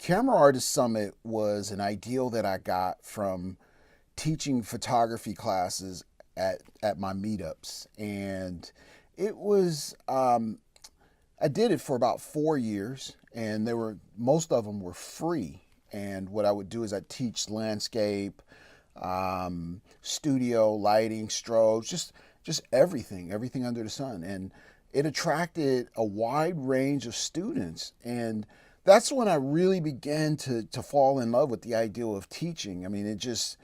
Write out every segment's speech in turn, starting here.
Camera Artist Summitt was an ideal that I got from teaching photography classes at my meetups. And it was, I did it for about 4 years, and most of them were free. And what I would do is I'd teach landscape, studio, lighting, strobes, just everything under the sun. And it attracted a wide range of students. And that's when I really began to fall in love with the idea of teaching. I mean, it just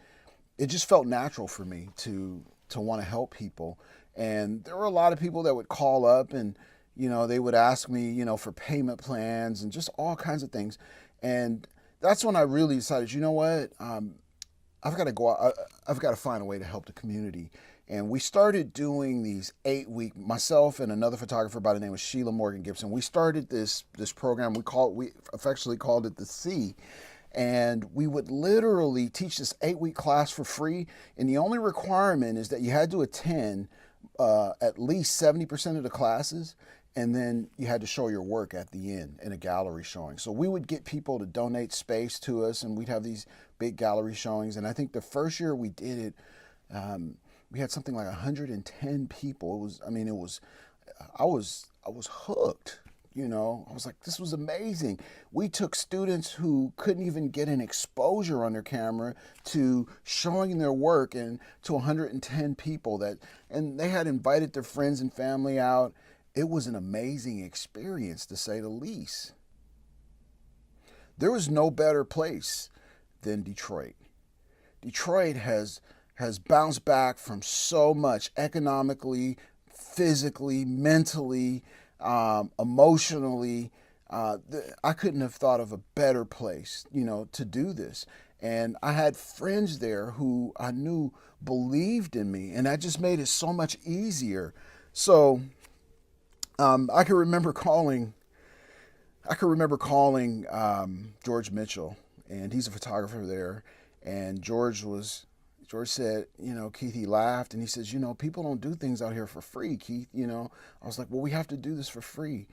felt natural for me to want to help people. And there were a lot of people that would call up and they would ask me for payment plans and just all kinds of things. And that's when I really decided, you know what, I've got to go out, I've got to find a way to help the community. And we started doing these 8-week, myself and another photographer by the name of Sheila Morgan Gibson. We started this program. We affectionately called it the C. And we would literally teach this 8-week class for free. And the only requirement is that you had to attend at least 70% of the classes. And then you had to show your work at the end in a gallery showing. So we would get people to donate space to us, and we'd have these big gallery showings. And I think the first year we did it, we had something like 110 people. I was hooked. I was like, this was amazing. We took students who couldn't even get an exposure on their camera to showing their work, and to 110 people and they had invited their friends and family out. It was an amazing experience, to say the least. There was no better place than Detroit. Detroit has bounced back from so much economically, physically, mentally, emotionally. I couldn't have thought of a better place, to do this. And I had friends there who I knew believed in me, and that just made it so much easier. So I can remember calling George Mitchell, and he's a photographer there. And George said, Keith, he laughed and he says, people don't do things out here for free, Keith. I was like, well, we have to do this for free.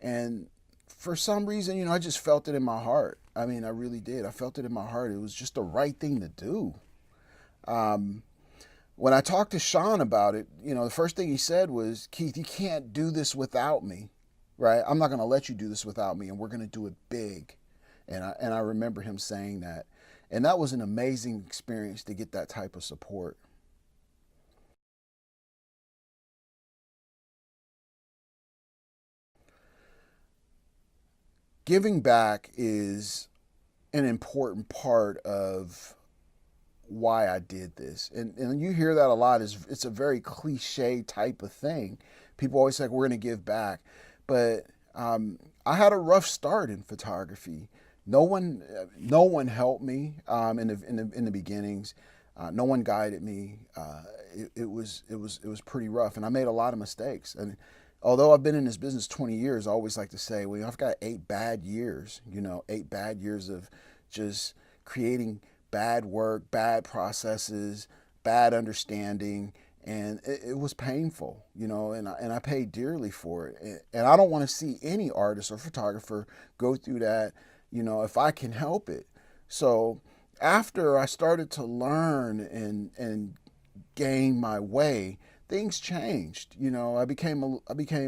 And for some reason, I just felt it in my heart. I mean, I really did. I felt it in my heart. It was just the right thing to do. When I talked to Sean about it, the first thing he said was, Keith, you can't do this without me, right? I'm not going to let you do this without me, and we're going to do it big. And I remember him saying that. And that was an amazing experience to get that type of support. Giving back is an important part of why I did this. And you hear that a lot. It's a very cliche type of thing. People always say, we're going to give back. But I had a rough start in photography. No one helped me in the beginnings. No one guided me. It was pretty rough, and I made a lot of mistakes. And although I've been in this business 20 years, I always like to say, well, I've got 8 bad years. 8 bad years of just creating bad work, bad processes, bad understanding, and it was painful. And I paid dearly for it. And I don't want to see any artist or photographer go through that, if I can help it. So after I started to learn and gain my way, things changed. I became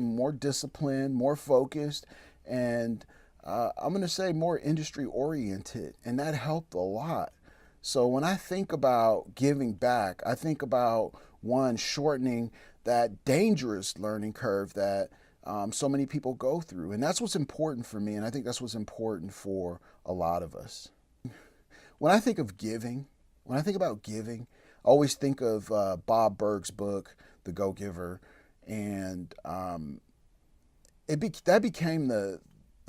more disciplined, more focused, and I'm going to say more industry oriented, and that helped a lot. So when I think about giving back, I think about, one, shortening that dangerous learning curve that so many people go through. And that's what's important for me, and I think that's what's important for a lot of us. When I think of giving, when I think about giving, I always think of Bob Berg's book, The Go-Giver, and that became the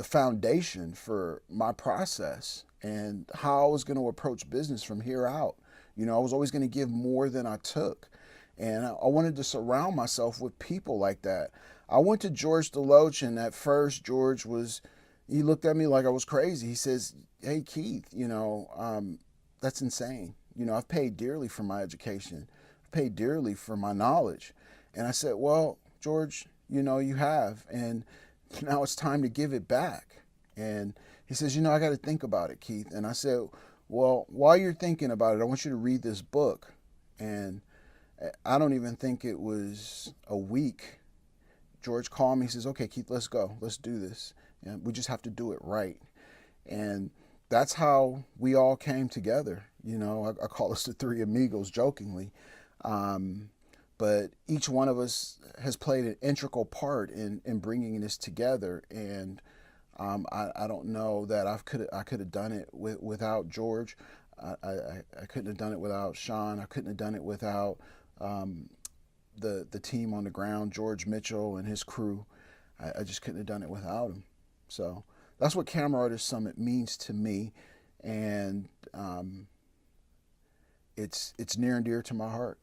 foundation for my process and how I was going to approach business from here out. I was always going to give more than I took. And I wanted to surround myself with people like that. I went to George DeLoach, and at first he looked at me like I was crazy. He says, hey, Keith, that's insane. I've paid dearly for my education. I've paid dearly for my knowledge. And I said, well, George, you have, and now it's time to give it back. And He says, I got to think about it, Keith. And I said, well, while you're thinking about it, I want you to read this book. And I don't even think it was a week. George called me. He says, okay, Keith, let's go. Let's do this. And we just have to do it right. And that's how we all came together. I call us the three amigos jokingly. But each one of us has played an integral part in bringing this together. And I don't know that I could have done it without George. I couldn't have done it without Sean. I couldn't have done it without the team on the ground, George Mitchell and his crew. I just couldn't have done it without him. So that's what Camera Artist Summitt means to me, and it's near and dear to my heart.